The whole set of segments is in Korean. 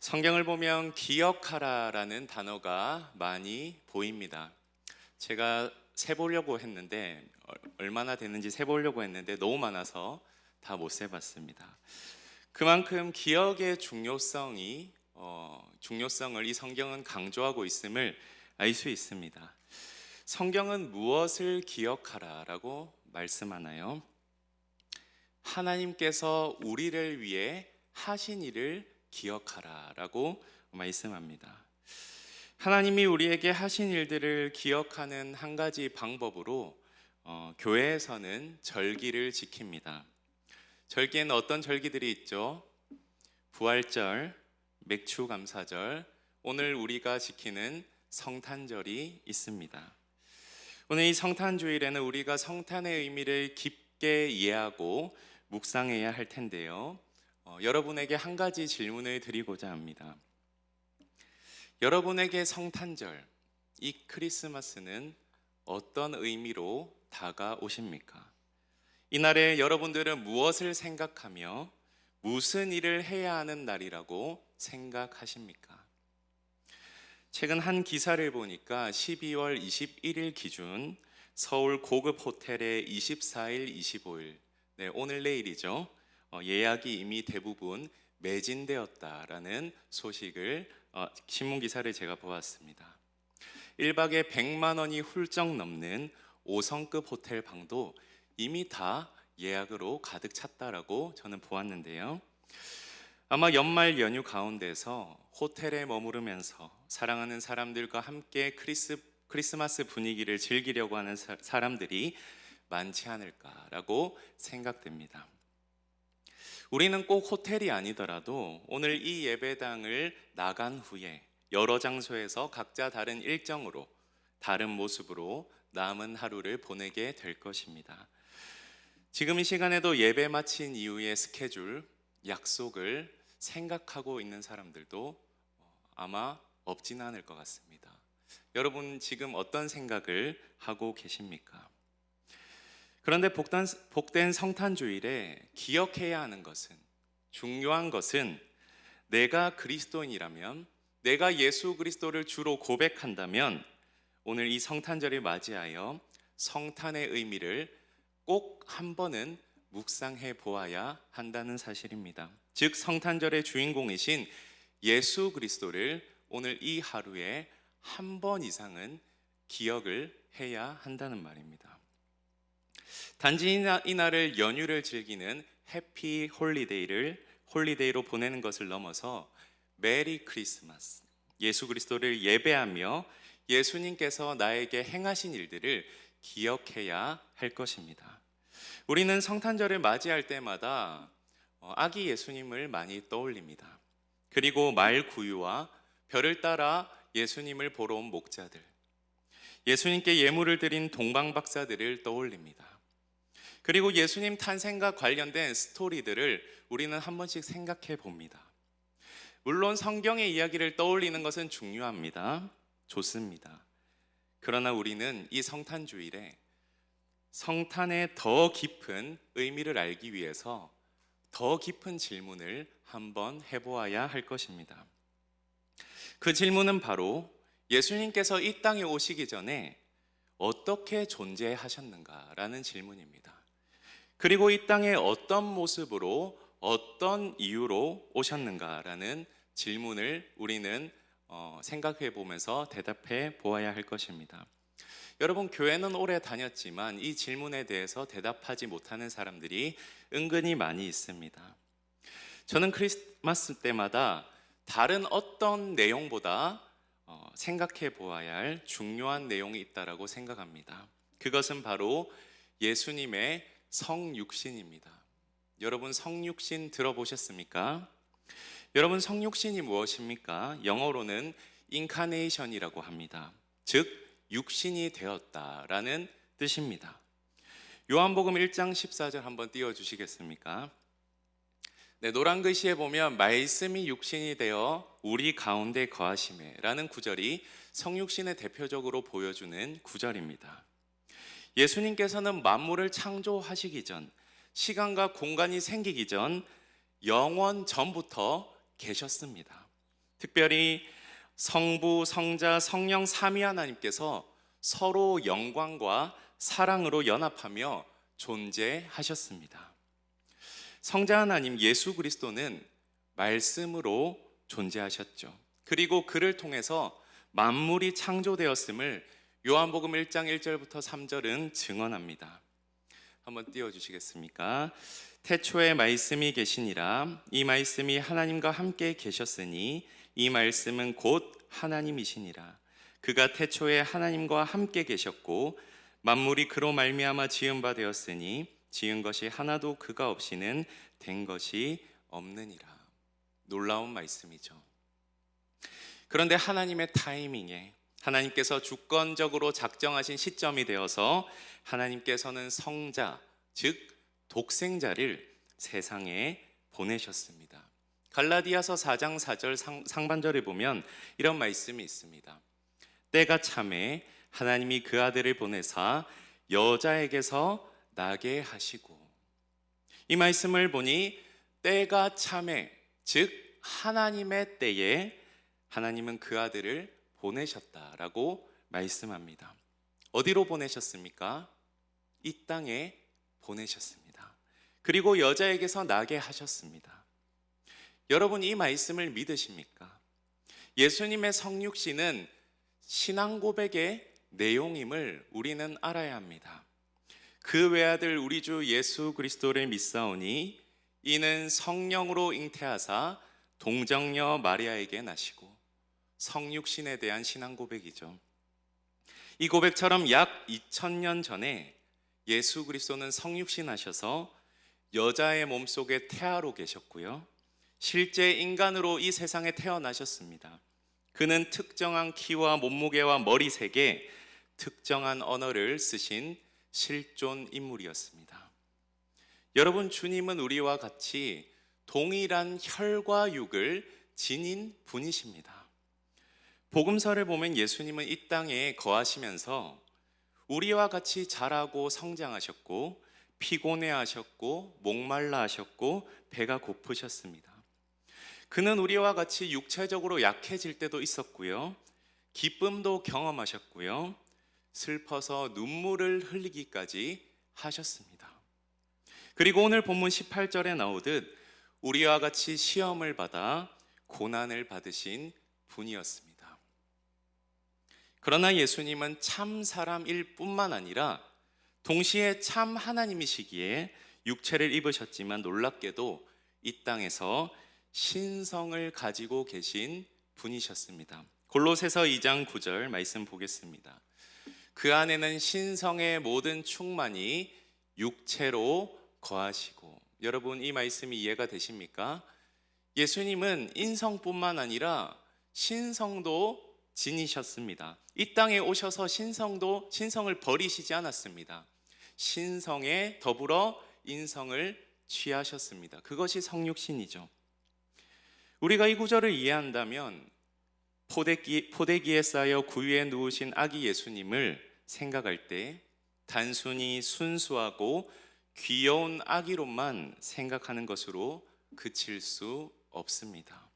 성경을 보면 기억하라라는 단어가 많이 보입니다. 제가 세보려고 했는데 얼마나 되는지 세보려고 했는데 너무 많아서 다 못 세봤습니다. 그만큼 기억의 중요성을 이 성경은 강조하고 있음을 알 수 있습니다. 성경은 무엇을 기억하라라고 말씀하나요? 하나님께서 우리를 위해 하신 일을 기억하라라고 말씀합니다. 하나님이 우리에게 하신 일들을 기억하는 한 가지 방법으로 교회에서는 절기를 지킵니다. 절기에는 어떤 절기들이 있죠? 부활절, 맥추감사절, 오늘 우리가 지키는 성탄절이 있습니다. 오늘 이 성탄주일에는 우리가 성탄의 의미를 깊게 이해하고 묵상해야 할 텐데요. 여러분에게 한 가지 질문을 드리고자 합니다. 여러분에게 성탄절, 이 크리스마스는 어떤 의미로 다가오십니까? 이날에 여러분들은 무엇을 생각하며 무슨 일을 해야 하는 날이라고 생각하십니까? 최근 한 기사를 보니까 12월 21일 기준 서울 고급 호텔의 24일, 25일, 오늘 내일이죠. 예약이 이미 대부분 매진되었다라는 소식을 신문 기사를 제가 보았습니다. 1박에 100만 원이 훌쩍 넘는 5성급 호텔 방도 이미 다 예약으로 가득 찼다라고 저는 보았는데요. 아마 연말 연휴 가운데서 호텔에 머무르면서 사랑하는 사람들과 함께 크리스마스 분위기를 즐기려고 하는 사람들이 많지 않을까라고 생각됩니다. 우리는 꼭 호텔이 아니더라도 오늘 이 예배당을 나간 후에 여러 장소에서 각자 다른 일정으로 다른 모습으로 남은 하루를 보내게 될 것입니다. 지금 이 시간에도 예배 마친 이후의 스케줄, 약속을 생각하고 있는 사람들도 아마 없지는 않을 것 같습니다. 여러분 지금 어떤 생각을 하고 계십니까? 그런데 복된 성탄주일에 기억해야 하는 것은, 중요한 것은 내가 그리스도인이라면, 내가 예수 그리스도를 주로 고백한다면 오늘 이 성탄절을 맞이하여 성탄의 의미를 꼭 한 번은 묵상해 보아야 한다는 사실입니다. 즉 성탄절의 주인공이신 예수 그리스도를 오늘 이 하루에 한 번 이상은 기억을 해야 한다는 말입니다. 단지 이날을 연휴를 즐기는 해피 홀리데이로 보내는 것을 넘어서 메리 크리스마스, 예수 그리스도를 예배하며 예수님께서 나에게 행하신 일들을 기억해야 할 것입니다. 우리는 성탄절을 맞이할 때마다 아기 예수님을 많이 떠올립니다. 그리고 말구유와 별을 따라 예수님을 보러 온 목자들, 예수님께 예물을 드린 동방박사들을 떠올립니다. 그리고 예수님 탄생과 관련된 스토리들을 우리는 한 번씩 생각해 봅니다. 물론 성경의 이야기를 떠올리는 것은 중요합니다. 좋습니다. 그러나 우리는 이 성탄주일에 성탄의 더 깊은 의미를 알기 위해서 더 깊은 질문을 한번 해보아야 할 것입니다. 그 질문은 바로 예수님께서 이 땅에 오시기 전에 어떻게 존재하셨는가라는 질문입니다. 그리고 이 땅에 어떤 모습으로 어떤 이유로 오셨는가라는 질문을 우리는 생각해 보면서 대답해 보아야 할 것입니다. 여러분 교회는 오래 다녔지만 이 질문에 대해서 대답하지 못하는 사람들이 은근히 많이 있습니다. 저는 크리스마스 때마다 다른 어떤 내용보다 생각해 보아야 할 중요한 내용이 있다고 생각합니다. 그것은 바로 예수님의 성육신입니다. 여러분 성육신 들어보셨습니까? 여러분 성육신이 무엇입니까? 영어로는 인카네이션이라고 합니다. 즉 육신이 되었다라는 뜻입니다. 요한복음 1장 14절 한번 띄워주시겠습니까? 노란 글씨에 보면 말씀이 육신이 되어 우리 가운데 거하시매 라는 구절이 성육신을 대표적으로 보여주는 구절입니다. 예수님께서는 만물을 창조하시기 전, 시간과 공간이 생기기 전 영원 전부터 계셨습니다. 특별히 성부, 성자, 성령 삼위 하나님께서 서로 영광과 사랑으로 연합하며 존재하셨습니다. 성자 하나님 예수 그리스도는 말씀으로 존재하셨죠. 그리고 그를 통해서 만물이 창조되었음을 요한복음 1장 1절부터 3절은 증언합니다. 한번 띄워주시겠습니까? 태초에 말씀이 계시니라. 이 말씀이 하나님과 함께 계셨으니 이 말씀은 곧 하나님이시니라. 그가 태초에 하나님과 함께 계셨고 만물이 그로 말미암아 지은 바 되었으니 지은 것이 하나도 그가 없이는 된 것이 없느니라. 놀라운 말씀이죠. 그런데 하나님의 타이밍에 하나님께서 주권적으로 작정하신 시점이 되어서 하나님께서는 성자, 즉 독생자를 세상에 보내셨습니다. 갈라디아서 4장 4절 상반절에 보면 이런 말씀이 있습니다. 때가 차매 하나님이 그 아들을 보내사 여자에게서 나게 하시고. 이 말씀을 보니 때가 차매, 즉 하나님의 때에 하나님은 그 아들을 보내셨다라고 말씀합니다. 어디로 보내셨습니까? 이 땅에 보내셨습니다. 그리고 여자에게서 나게 하셨습니다. 여러분, 이 말씀을 믿으십니까? 예수님의 성육신은 신앙 고백의 내용임을 우리는 알아야 합니다. 그 외아들 우리 주 예수 그리스도를 믿사오니 이는 성령으로 잉태하사 동정녀 마리아에게 나시고. 성육신에 대한 신앙 고백이죠. 이 고백처럼 약 2000년 전에 예수 그리스도는 성육신하셔서 여자의 몸속에 태아로 계셨고요, 실제 인간으로 이 세상에 태어나셨습니다. 그는 특정한 키와 몸무게와 머리색에 특정한 언어를 쓰신 실존 인물이었습니다. 여러분, 주님은 우리와 같이 동일한 혈과 육을 지닌 분이십니다. 복음서를 보면 예수님은 이 땅에 거하시면서 우리와 같이 자라고 성장하셨고 피곤해하셨고 목말라 하셨고 배가 고프셨습니다. 그는 우리와 같이 육체적으로 약해질 때도 있었고요, 기쁨도 경험하셨고요, 슬퍼서 눈물을 흘리기까지 하셨습니다. 그리고 오늘 본문 18절에 나오듯 우리와 같이 시험을 받아 고난을 받으신 분이었습니다. 그러나 예수님은 참 사람일 뿐만 아니라 동시에 참 하나님이시기에 육체를 입으셨지만 놀랍게도 이 땅에서 신성을 가지고 계신 분이셨습니다. 골로새서 2장 9절 말씀 보겠습니다. 그 안에는 신성의 모든 충만이 육체로 거하시고. 여러분, 이 말씀이 이해가 되십니까? 예수님은 인성뿐만 아니라 신성도 지니셨습니다. 이 땅에 오셔서 신성을 버리시지 않았습니다. 신성에 더불어 인성을 취하셨습니다. 그것이 성육신이죠. 우리가 이 구절을 이해한다면 포대기에 쌓여 구유에 누우신 아기 예수님을 생각할 때 단순히 순수하고 귀여운 아기로만 생각하는 것으로 그칠 수 없습니다.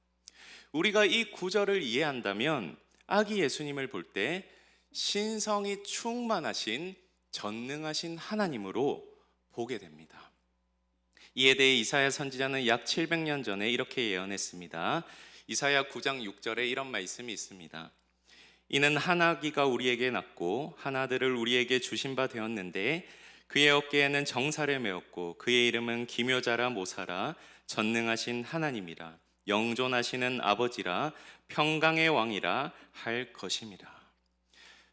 우리가 이 구절을 이해한다면 아기 예수님을 볼 때 신성이 충만하신 전능하신 하나님으로 보게 됩니다. 이에 대해 이사야 선지자는 약 700년 전에 이렇게 예언했습니다. 이사야 9장 6절에 이런 말씀이 있습니다. 이는 한 아기가 우리에게 낳고 한 아들을 우리에게 주신 바 되었는데 그의 어깨에는 정사를 메었고 그의 이름은 기묘자라 모사라 전능하신 하나님이라 영존하시는 아버지라 평강의 왕이라 할 것임이라.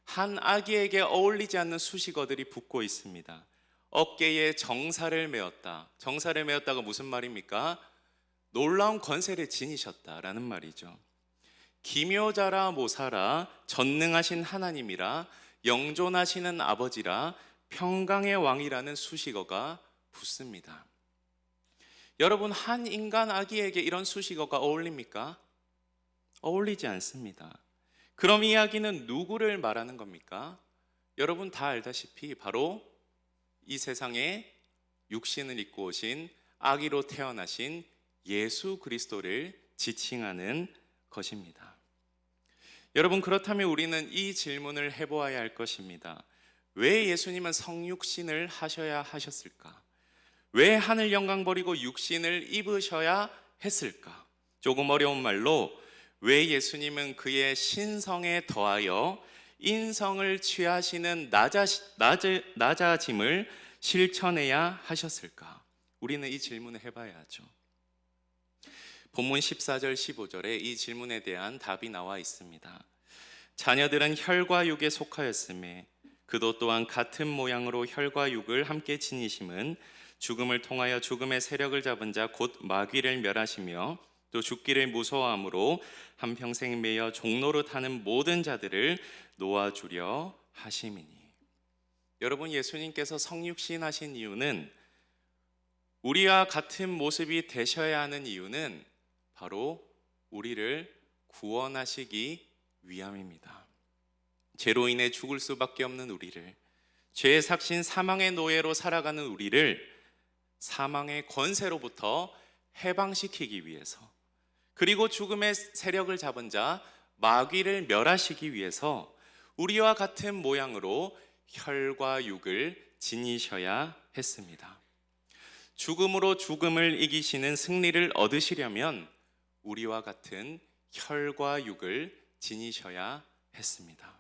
한 아기에게 어울리지 않는 수식어들이 붙고 있습니다. 어깨에 정사를 메었다. 정사를 메었다가 무슨 말입니까? 놀라운 권세를 지니셨다라는 말이죠. 기묘자라 모사라 전능하신 하나님이라 영존하시는 아버지라 평강의 왕이라는 수식어가 붙습니다. 여러분, 한 인간 아기에게 이런 수식어가 어울립니까? 어울리지 않습니다. 그럼 이 이야기는 누구를 말하는 겁니까? 여러분 다 알다시피 바로 이 세상에 육신을 입고 오신 아기로 태어나신 예수 그리스도를 지칭하는 것입니다. 여러분, 그렇다면 우리는 이 질문을 해보아야 할 것입니다. 왜 예수님은 성육신을 하셔야 하셨을까? 왜 하늘 영광 버리고 육신을 입으셔야 했을까? 조금 어려운 말로 왜 예수님은 그의 신성에 더하여 인성을 취하시는 낮아짐을 실천해야 하셨을까? 우리는 이 질문을 해봐야 하죠. 본문 14절 15절에 이 질문에 대한 답이 나와 있습니다. 자녀들은 혈과 육에 속하였음에 그도 또한 같은 모양으로 혈과 육을 함께 지니심은 죽음을 통하여 죽음의 세력을 잡은 자 곧 마귀를 멸하시며 또 죽기를 무서워함으로 한평생 매여 종노릇 하는 모든 자들을 놓아주려 하심이니. 여러분, 예수님께서 성육신 하신 이유는, 우리와 같은 모습이 되셔야 하는 이유는 바로 우리를 구원하시기 위함입니다. 죄로 인해 죽을 수밖에 없는 우리를, 죄의 삭신 사망의 노예로 살아가는 우리를 사망의 권세로부터 해방시키기 위해서, 그리고 죽음의 세력을 잡은 자 마귀를 멸하시기 위해서 우리와 같은 모양으로 혈과 육을 지니셔야 했습니다. 죽음으로 죽음을 이기시는 승리를 얻으시려면 우리와 같은 혈과 육을 지니셔야 했습니다.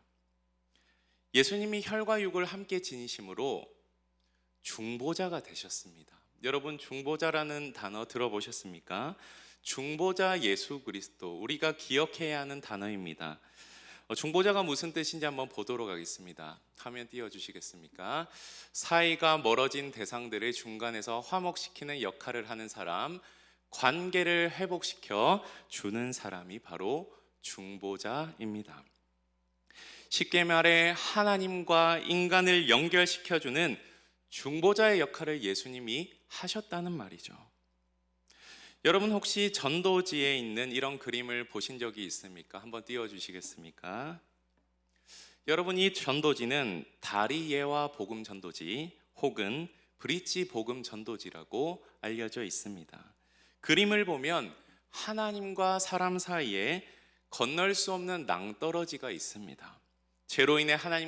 예수님이 혈과 육을 함께 지니심으로 중보자가 되셨습니다. 여러분, 중보자라는 단어 들어보셨습니까? 중보자 예수 그리스도, 우리가 기억해야 하는 단어입니다. 중보자가 무슨 뜻인지 한번 보도록 하겠습니다. 화면 띄워주시겠습니까? 사이가 멀어진 대상들을 중간에서 화목시키는 역할을 하는 사람, 관계를 회복시켜 주는 사람이 바로 중보자입니다. 쉽게 말해 하나님과 인간을 연결시켜주는 중보자의 역할을 예수님이 하셨다는 말이죠. 여러분, 혹시 전도지에 있는 이런 그림을 보신 적이 있습니까? 한번 띄워주시겠습니까? 여러분, 이 전도지는 다리예와 복음 전도지 혹은 브릿지 복음 전도지라고 알려져 있습니다. 그림을 보면 하나님과 사람 사이에 건널 수 없는 낭떠러지가 있습니다. 죄로 인해 하나님과